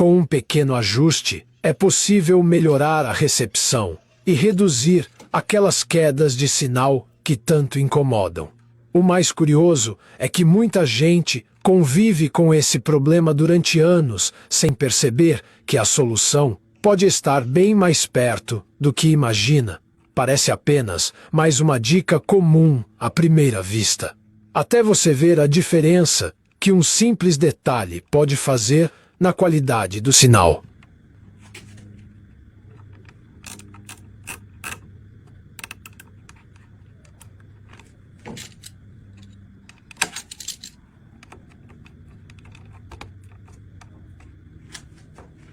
Com um pequeno ajuste, é possível melhorar a recepção e reduzir aquelas quedas de sinal que tanto incomodam. O mais curioso é que muita gente convive com esse problema durante anos sem perceber que a solução pode estar bem mais perto do que imagina. Parece apenas mais uma dica comum à primeira vista. Até você ver a diferença que um simples detalhe pode fazer na qualidade do sinal.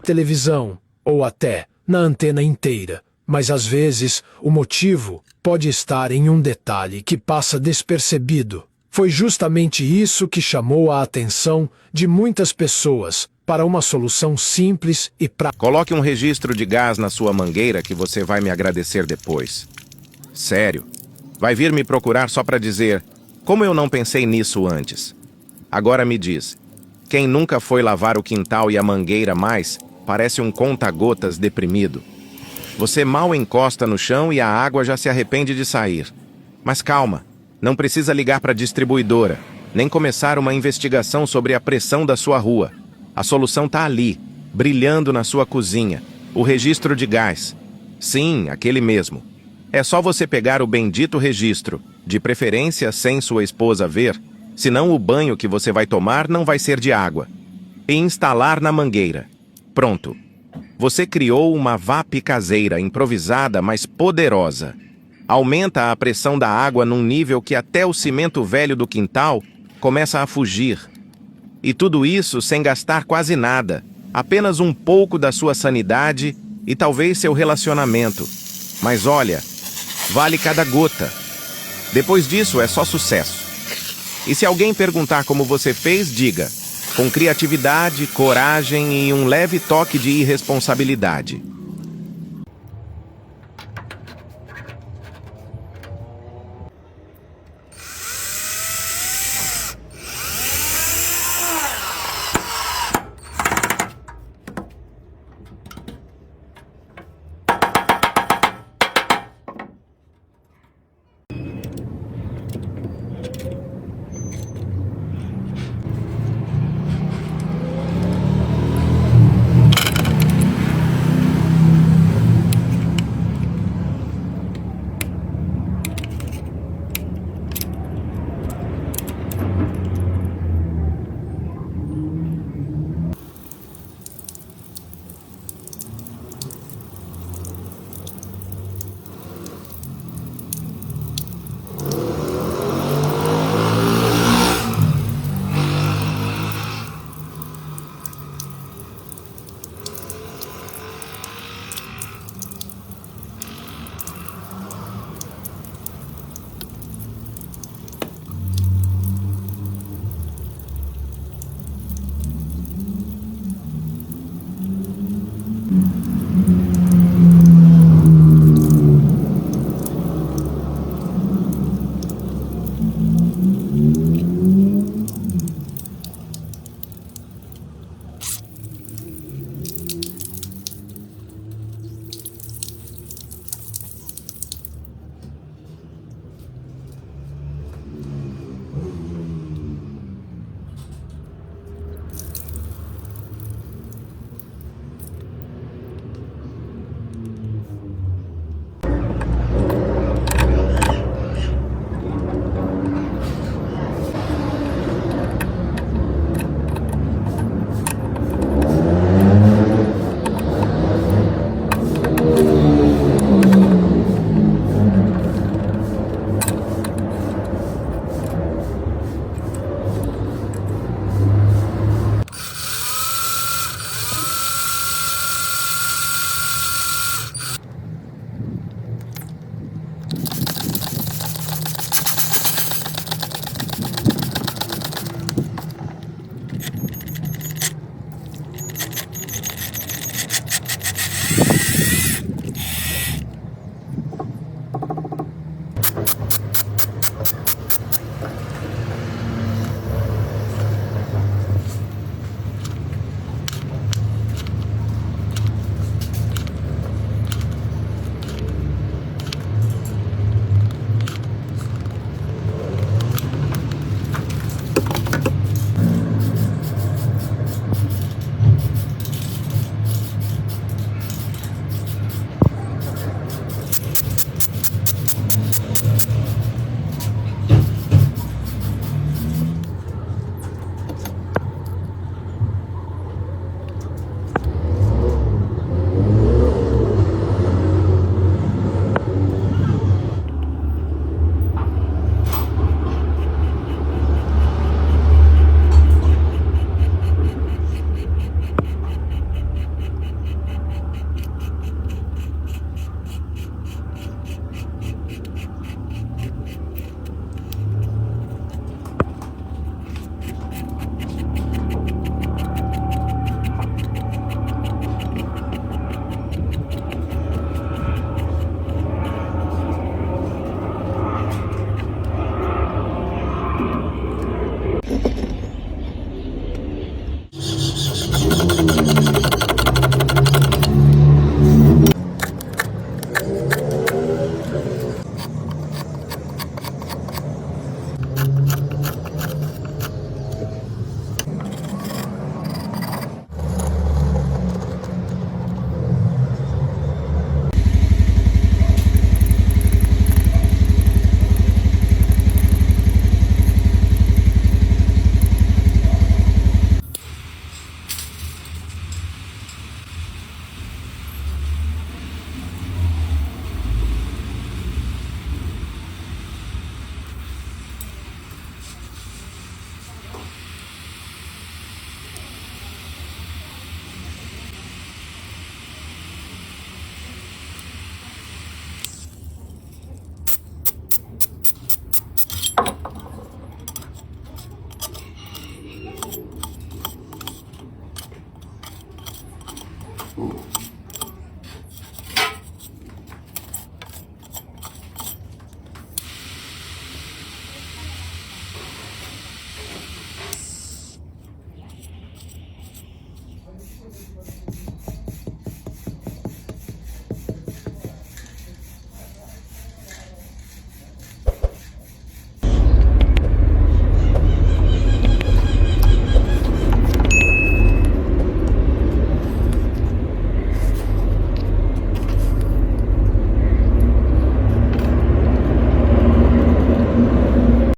Televisão, ou até na antena inteira, mas às vezes o motivo pode estar em um detalhe que passa despercebido. Foi justamente isso que chamou a atenção de muitas pessoas para uma solução simples e prática. Coloque um registro de gás na sua mangueira que você vai me agradecer depois. Sério, vai vir me procurar só para dizer: como eu não pensei nisso antes? Agora me diz, quem nunca foi lavar o quintal e a mangueira mais parece um conta-gotas deprimido? Você mal encosta no chão e a água já se arrepende de sair. Mas calma, não precisa ligar para a distribuidora, nem começar uma investigação sobre a pressão da sua rua. A solução está ali, brilhando na sua cozinha, o registro de gás. Sim, aquele mesmo. É só você pegar o bendito registro, de preferência sem sua esposa ver, senão o banho que você vai tomar não vai ser de água, e instalar na mangueira. Pronto. Você criou uma VAP caseira, improvisada, mas poderosa. Aumenta a pressão da água num nível que até o cimento velho do quintal começa a fugir. E tudo isso sem gastar quase nada, apenas um pouco da sua sanidade e talvez seu relacionamento. Mas olha, vale cada gota. Depois disso é só sucesso. E se alguém perguntar como você fez, diga: com criatividade, coragem e um leve toque de irresponsabilidade.